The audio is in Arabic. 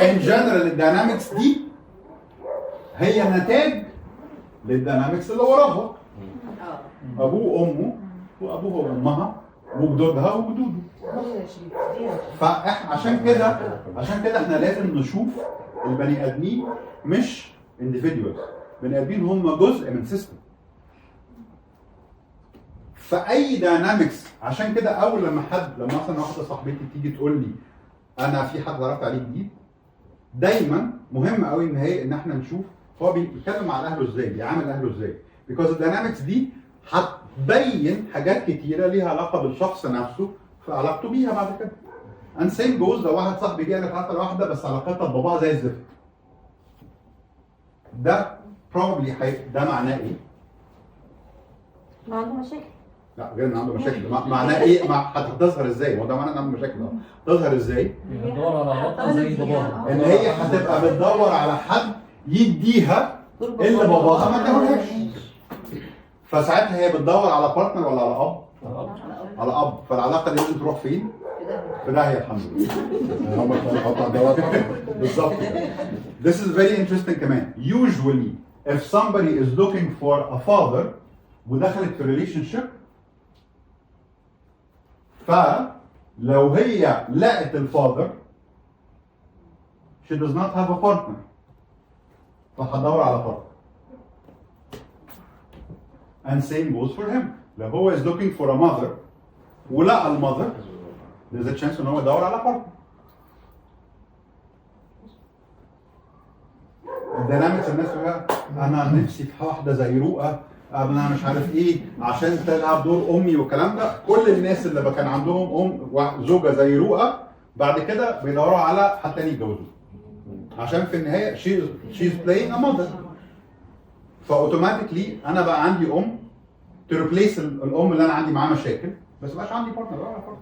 ان جنرال الداينامكس دي هي نتاج للداينامكس اللي وراها. ابوه وامه وابوها وامها وجدودها وجدوده. فعشان كده احنا لازم نشوف البني ادمين مش individuals، بني ادمين هم جزء من سيستم. فاي داينامكس، عشان كده اول لما مثلا واحده صاحبتي تيجي تقول لي انا في حد اتعرفت عليه جديد، دايما مهم قوي ان احنا نشوف هو بيتكلم مع اهله ازاي، بيعامل اهله ازاي، because الداينامكس دي هتبين حاجات كتيره ليها علاقه بالشخص نفسه في علاقته بيها بعد كده. and same goes لو واحد صاحبي جه انا اتعرفت على واحده بس علاقتها بباباها زي الزفت، ده probably ده معناه ايه؟ ما عنده مشاكل. لا غير ان عنده مشاكل، معناه ايه؟ هتظهر ازاي؟ هو ده معناه ان عنده مشاكل. تظهر ازاي؟ بتدور على علاقه زي باباها، ان هي هتبقى بتدور على حد يديها اللي باباها ما اداهولهاش. فساعتها هي بتدور على بارتنر ولا على اب؟ على اب. فالعلاقه دي لازم تروح فين؟ في داهيه الحمد لله. بالظبط. This is very interesting كمان. Usually if somebody is looking for a father ودخلت في relationship، فلو هي لقت الفاذر she does not have a partner، فهتدور على partner. and same goes for him. لو هو is looking for a mother ولقى المother there's a chance ان هو يدور على partner. الدينامكس الناس بقى انا نفسي في واحده زي رؤى، انا مش عارف ايه عشان تلعب دور امي والكلام ده. كل الناس اللي كان عندهم زوجه زي رؤى بعد كده بيدوروا على حد تاني يتجوزوه، عشان في النهايه she's playing a mother. فاوتوماتيكلي انا بقى عندي ام تريبليس الام اللي انا عندي معاها مشاكل، بس مبقاش عندي بارتنر ولا بارتنر.